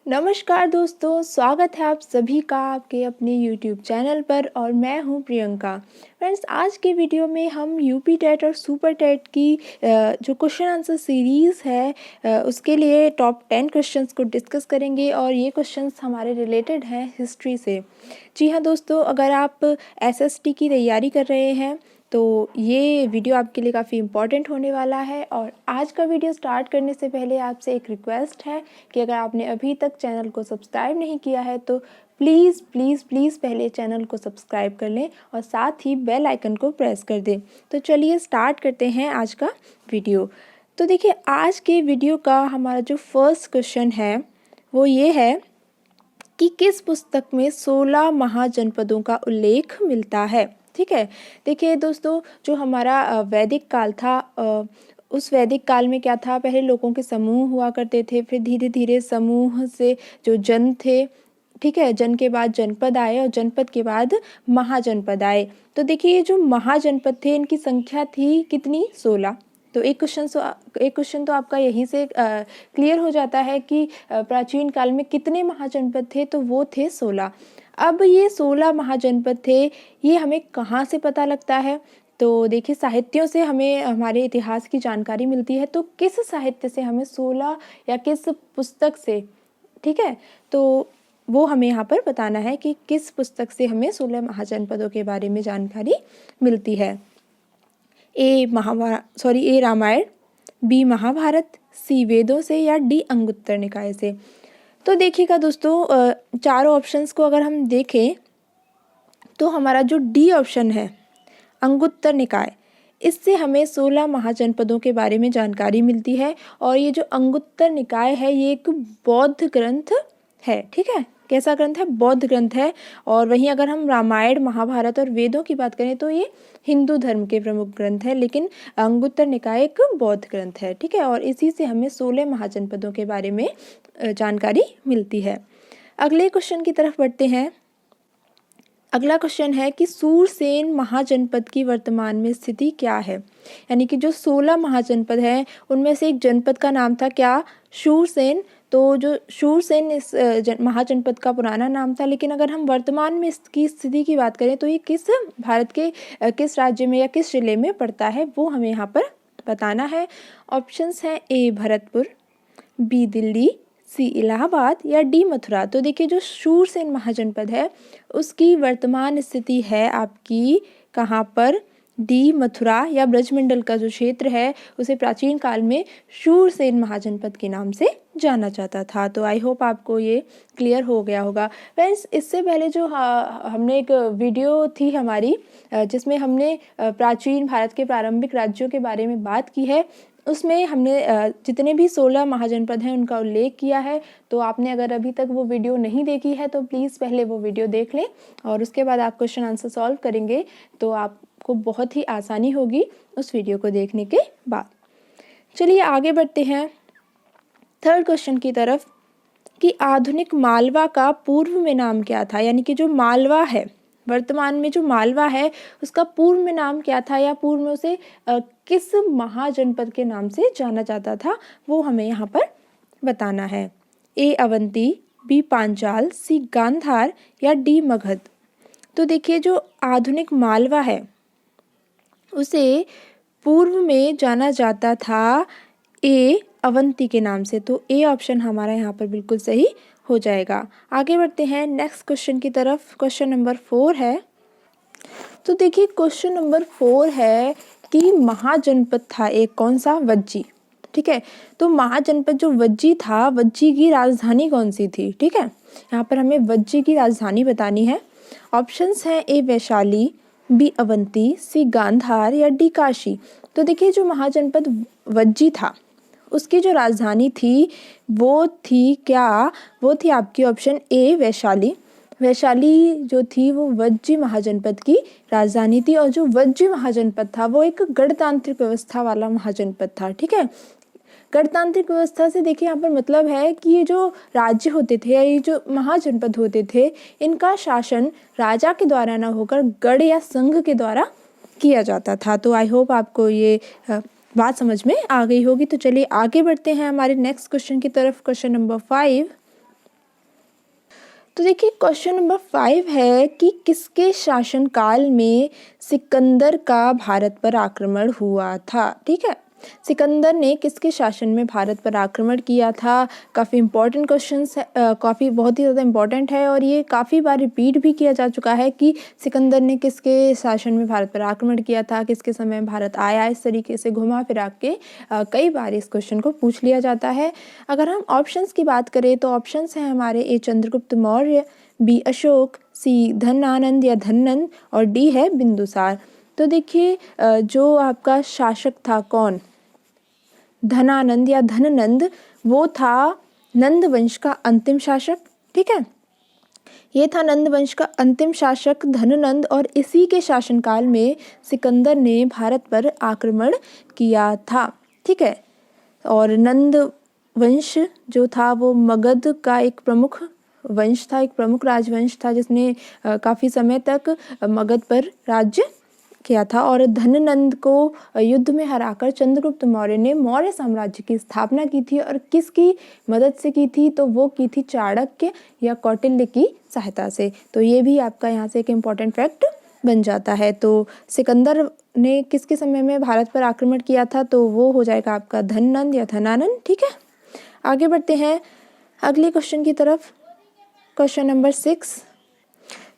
नमस्कार दोस्तों, स्वागत है आप सभी का आपके अपने YouTube चैनल पर और मैं हूं प्रियंका। फ्रेंड्स, आज के वीडियो में हम यूपी टेट और सुपर टेट की जो क्वेश्चन आंसर सीरीज़ है उसके लिए टॉप 10 क्वेश्चंस को डिस्कस करेंगे और ये क्वेश्चंस हमारे रिलेटेड हैं हिस्ट्री से। जी हाँ दोस्तों, अगर आप SST की तैयारी कर रहे हैं तो ये वीडियो आपके लिए काफ़ी इम्पॉर्टेंट होने वाला है। और आज का वीडियो स्टार्ट करने से पहले आपसे एक रिक्वेस्ट है कि अगर आपने अभी तक चैनल को सब्सक्राइब नहीं किया है तो प्लीज़ प्लीज़ प्लीज़ पहले चैनल को सब्सक्राइब कर लें और साथ ही बेल आइकन को प्रेस कर दें। तो चलिए स्टार्ट करते हैं आज का वीडियो। तो देखिए, आज के वीडियो का हमारा जो फर्स्ट क्वेश्चन है वो ये है कि किस पुस्तक में 16 महाजनपदों का उल्लेख मिलता है। ठीक है, देखिए दोस्तों, जो हमारा वैदिक काल था, उस वैदिक काल में क्या था, पहले लोगों के समूह हुआ करते थे, फिर धीरे धीरे समूह से जो जन थे, ठीक है, जन के बाद जनपद आए और जनपद के बाद महाजनपद आए। तो देखिए, ये जो महाजनपद थे इनकी संख्या थी कितनी, 16। तो एक क्वेश्चन तो आपका यहीं से क्लियर हो जाता है कि प्राचीन काल में कितने महाजनपद थे, तो वो थे 16। अब ये 16 महाजनपद थे, ये हमें कहाँ से पता लगता है? तो देखिए, साहित्यों से हमें हमारे इतिहास की जानकारी मिलती है। तो किस साहित्य से हमें 16 या किस पुस्तक से, ठीक है, तो वो हमें यहाँ पर बताना है कि किस पुस्तक से हमें 16 महाजनपदों के बारे में जानकारी मिलती है। ए रामायण, बी महाभारत, सी वेदों से या डी अंगुत्तर निकाय से। तो देखिएगा दोस्तों, चारों ऑप्शंस को अगर हम देखें तो हमारा जो डी ऑप्शन है, अंगुत्तर निकाय, इससे हमें 16 महाजनपदों के बारे में जानकारी मिलती है। और ये जो अंगुत्तर निकाय है ये एक बौद्ध ग्रंथ है। ठीक है, कैसा ग्रंथ है? बौद्ध ग्रंथ है। और वहीं अगर हम रामायण, महाभारत और वेदों की बात करें तो ये हिंदू धर्म के प्रमुख ग्रंथ है, लेकिन अंगुत्तर निकाय एक बौद्ध ग्रंथ है। ठीक है, और इसी से हमें 16 महाजनपदों के बारे में जानकारी मिलती है। अगले क्वेश्चन की तरफ बढ़ते हैं। अगला क्वेश्चन है कि सूरसेन महाजनपद की वर्तमान में स्थिति क्या है। यानी कि जो 16 महाजनपद हैं उनमें से एक जनपद का नाम था क्या? शूरसेन। तो जो शूरसेन इस महाजनपद का पुराना नाम था, लेकिन अगर हम वर्तमान में इसकी स्थिति की बात करें तो ये किस भारत के किस राज्य में या किस जिले में पड़ता है, वो हमें यहाँ पर बताना है। ऑप्शंस हैं ए भरतपुर, बी दिल्ली, सी इलाहाबाद या डी मथुरा। तो देखिए, जो शूरसेन महाजनपद है उसकी वर्तमान स्थिति है आपकी कहाँ पर? डी मथुरा या ब्रजमंडल का जो क्षेत्र है उसे प्राचीन काल में शूरसेन महाजनपद के नाम से जाना जाता था। तो आई होप आपको ये क्लियर हो गया होगा। फ्रेंड्स, इससे पहले जो हमने एक वीडियो थी हमारी जिसमें हमने प्राचीन भारत के प्रारंभिक राज्यों के बारे में बात की है, उसमें हमने जितने भी 16 महाजनपद हैं उनका उल्लेख किया है। तो आपने अगर अभी तक वो वीडियो नहीं देखी है तो प्लीज़ पहले वो वीडियो देख लें और उसके बाद आप क्वेश्चन आंसर सॉल्व करेंगे तो आपको बहुत ही आसानी होगी उस वीडियो को देखने के बाद। चलिए आगे बढ़ते हैं थर्ड क्वेश्चन की तरफ कि आधुनिक मालवा का पूर्व में नाम क्या था। यानी कि जो मालवा है, वर्तमान में जो मालवा है उसका पूर्व में नाम क्या था या पूर्व में उसे किस महाजनपद के नाम से जाना जाता था, वो हमें यहाँ पर बताना है। ए अवंती, बी पांचाल, सी गांधार या डी मगध। तो देखिए, जो आधुनिक मालवा है उसे पूर्व में जाना जाता था ए अवंती के नाम से। तो ए ऑप्शन हमारा यहाँ पर बिल्कुल सही हो जाएगा। आगे बढ़ते हैं नेक्स्ट क्वेश्चन की तरफ। क्वेश्चन नंबर 4 है। तो देखिए, क्वेश्चन नंबर 4 है कि महाजनपद था एक कौन सा? वज्जी। ठीक है, तो महाजनपद जो वज्जी था, वज्जी की राजधानी कौन सी थी? ठीक है, यहाँ पर हमें वज्जी की राजधानी बतानी है। ऑप्शंस हैं ए वैशाली, बी अवंती, सी गांधार या डी काशी। तो देखिए, जो महाजनपद वज्जी था उसकी जो राजधानी थी वो थी क्या? वो थी आपकी ऑप्शन ए वैशाली। वैशाली जो थी वो वज्जी महाजनपद की राजधानी थी। और जो वज्जी महाजनपद था वो एक गणतांत्रिक व्यवस्था वाला महाजनपद था। ठीक है, गणतांत्रिक व्यवस्था से देखिए यहाँ पर मतलब है कि ये जो राज्य होते थे या ये जो महाजनपद होते थे इनका शासन राजा के द्वारा न होकर गण या संघ के द्वारा किया जाता था। तो आई होप आपको ये बात समझ में आ गई होगी। तो चलिए आगे बढ़ते हैं हमारे नेक्स्ट क्वेश्चन की तरफ। क्वेश्चन नंबर 5 तो देखिए क्वेश्चन नंबर 5 है कि किसके शासनकाल में सिकंदर का भारत पर आक्रमण हुआ था। ठीक है, सिकंदर ने किसके शासन में भारत पर आक्रमण किया था। काफ़ी इंपॉर्टेंट क्वेश्चंस है, काफ़ी बहुत ही ज़्यादा इंपॉर्टेंट है और ये काफ़ी बार रिपीट भी किया जा चुका है कि सिकंदर ने किसके शासन में भारत पर आक्रमण किया था, किसके समय भारत आया। इस तरीके से घुमा फिरा के कई बार इस क्वेश्चन को पूछ लिया जाता है। अगर हम ऑप्शंस की बात करें तो ऑप्शंस हैं हमारे ए चंद्रगुप्त मौर्य, बी अशोक, सी धनानंद या धननंद और डी है बिंदुसार। तो देखिए जो आपका शासक था कौन, धनानंद या धननंद, वो था नंद वंश का अंतिम शासक। ठीक है, ये था नंद वंश का अंतिम शासक धननंद और इसी के शासनकाल में सिकंदर ने भारत पर आक्रमण किया था। ठीक है, और नंद वंश जो था वो मगध का एक प्रमुख वंश था, एक प्रमुख राजवंश था जिसने काफ़ी समय तक मगध पर राज्य किया था। और धननंद को युद्ध में हराकर चंद्रगुप्त मौर्य ने मौर्य साम्राज्य की स्थापना की थी और किसकी मदद से की थी, तो वो की थी चाणक्य या कौटिल्य की सहायता से। तो ये भी आपका यहाँ से एक इम्पॉर्टेंट फैक्ट बन जाता है। तो सिकंदर ने किसके समय में भारत पर आक्रमण किया था, तो वो हो जाएगा आपका धननंद या धनानंद। ठीक है, आगे बढ़ते हैं अगले क्वेश्चन की तरफ। Question number 6।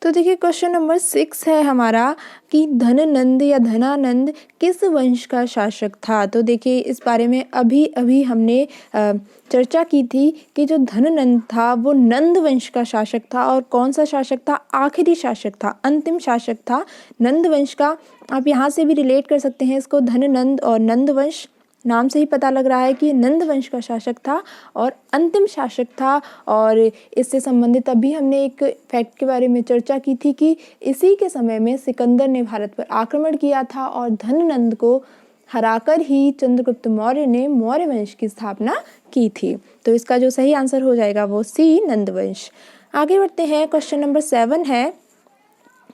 तो देखिए क्वेश्चन नंबर 6 है हमारा कि धननंद या धनानंद किस वंश का शासक था। तो देखिए इस बारे में अभी अभी हमने चर्चा की थी कि जो धननंद था वो नंद वंश का शासक था। और कौन सा शासक था, आखिरी शासक था, अंतिम शासक था नंद वंश का। आप यहाँ से भी रिलेट कर सकते हैं इसको, धननंद और नंद वंश, नाम से ही पता लग रहा है कि नंद वंश का शासक था और अंतिम शासक था। और इससे संबंधित अभी हमने एक फैक्ट के बारे में चर्चा की थी कि इसी के समय में सिकंदर ने भारत पर आक्रमण किया था और धननंद को हराकर ही चंद्रगुप्त मौर्य ने मौर्य वंश की स्थापना की थी। तो इसका जो सही आंसर हो जाएगा वो सी, नंद वंश। आगे बढ़ते हैं, क्वेश्चन नंबर 7 है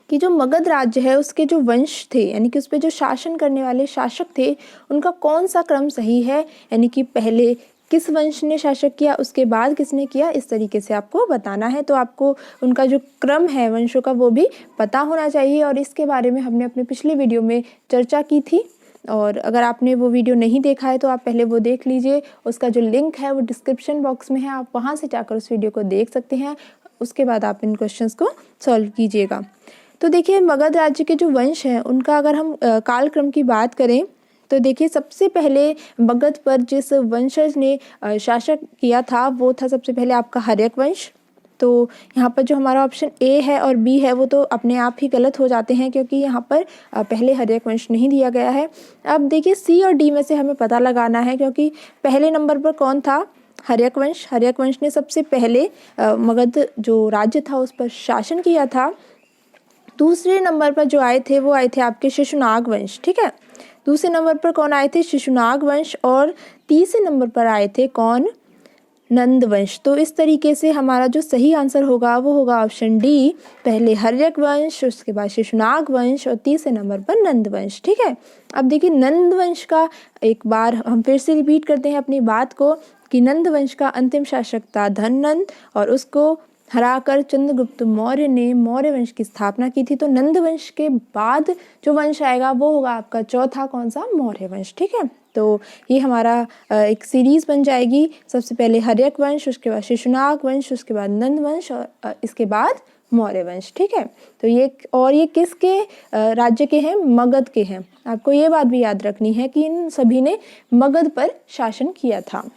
कि जो मगध राज्य है उसके जो वंश थे, यानी कि उस पर जो शासन करने वाले शासक थे, उनका कौन सा क्रम सही है, यानी कि पहले किस वंश ने शासक किया, उसके बाद किसने किया, इस तरीके से आपको बताना है। तो आपको उनका जो क्रम है वंशों का वो भी पता होना चाहिए और इसके बारे में हमने अपने पिछले वीडियो में चर्चा की थी। और अगर आपने वो वीडियो नहीं देखा है तो आप पहले वो देख लीजिए, उसका जो लिंक है वो डिस्क्रिप्शन बॉक्स में है, आप वहाँ से जाकर उस वीडियो को देख सकते हैं। उसके बाद आप इन क्वेश्चंस को सॉल्व कीजिएगा। तो देखिए मगध राज्य के जो वंश हैं उनका अगर हम कालक्रम की बात करें तो देखिए सबसे पहले मगध पर जिस वंशज ने शासन किया था वो था सबसे पहले आपका हर्यक वंश। तो यहाँ पर जो हमारा ऑप्शन ए है और बी है वो तो अपने आप ही गलत हो जाते हैं क्योंकि यहाँ पर पहले हर्यक वंश नहीं दिया गया है। अब देखिए सी और डी में से हमें पता लगाना है क्योंकि पहले नंबर पर कौन था, हर्यक वंश। हर्यक वंश ने सबसे पहले मगध जो राज्य था उस पर शासन किया था। दूसरे नंबर पर जो आए थे वो आए थे आपके शिशुनाग वंश। ठीक है, दूसरे नंबर पर कौन आए थे, शिशुनाग वंश। और तीसरे नंबर पर आए थे कौन, नंद वंश। तो इस तरीके से हमारा जो सही आंसर होगा वो होगा ऑप्शन डी, पहले हर्यक वंश, उसके बाद शिशुनाग वंश और तीसरे नंबर पर नंद वंश। ठीक है, अब देखिए नंद वंश का एक बार हम फिर से रिपीट करते हैं अपनी बात को कि नंद वंश का अंतिम शासक था धननंद और उसको हराकर चंद्रगुप्त मौर्य ने मौर्य वंश की स्थापना की थी। तो नंद वंश के बाद जो वंश आएगा वो होगा आपका चौथा कौन सा, मौर्य वंश। ठीक है, तो ये हमारा एक सीरीज बन जाएगी, सबसे पहले हर्यक वंश, उसके बाद शिशुनाग वंश, उसके बाद नंद वंश और इसके बाद मौर्य वंश। ठीक है, तो ये किसके राज्य के हैं, मगध के हैं। आपको ये बात भी याद रखनी है कि इन सभी ने मगध पर शासन किया था।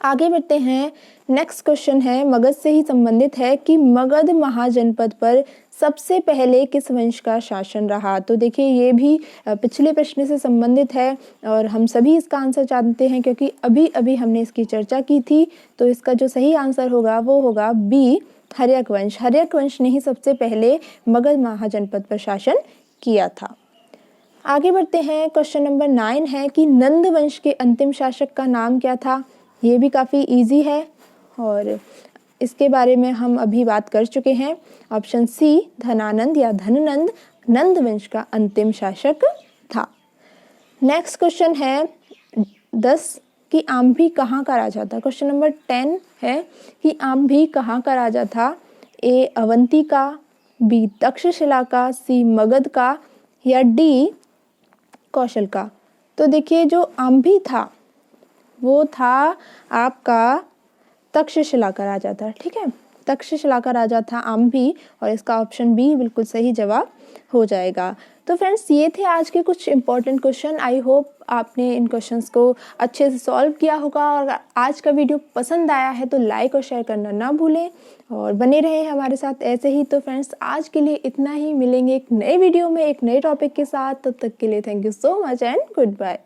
आगे बढ़ते हैं, नेक्स्ट क्वेश्चन है मगध से ही संबंधित है कि मगध महाजनपद पर सबसे पहले किस वंश का शासन रहा। तो देखिए ये भी पिछले प्रश्न से संबंधित है और हम सभी इसका आंसर जानते हैं क्योंकि अभी अभी हमने इसकी चर्चा की थी। तो इसका जो सही आंसर होगा वो होगा बी, हर्यक वंश। हर्यक वंश ने ही सबसे पहले मगध महाजनपद पर शासन किया था। आगे बढ़ते हैं, क्वेश्चन नंबर 9 है कि नंद वंश के अंतिम शासक का नाम क्या था। ये भी काफ़ी इजी है और इसके बारे में हम अभी बात कर चुके हैं। ऑप्शन सी, धनानंद या धननंद नंद वंश का अंतिम शासक था। नेक्स्ट क्वेश्चन है 10 कि आम्भी कहाँ का राजा था। क्वेश्चन नंबर 10 है कि आम्भी कहाँ का राजा था। ए अवंतिका, बी तक्षशिला का, सी मगध का या डी कौशल का। तो देखिए जो अम्भी था वो था आपका तक्षशिला का राजा था, ठीक है। तक्षशिला का राजा था अम्भी और इसका ऑप्शन बी बिल्कुल सही जवाब हो जाएगा। तो फ्रेंड्स ये थे आज के कुछ इंपॉर्टेंट क्वेश्चन। आई होप आपने इन क्वेश्चंस को अच्छे से सॉल्व किया होगा और आज का वीडियो पसंद आया है तो लाइक और शेयर करना ना भूलें और बने रहें हमारे साथ ऐसे ही। तो फ्रेंड्स आज के लिए इतना ही, मिलेंगे एक नए वीडियो में एक नए टॉपिक के साथ। तब तक के लिए thank you so much and good bye.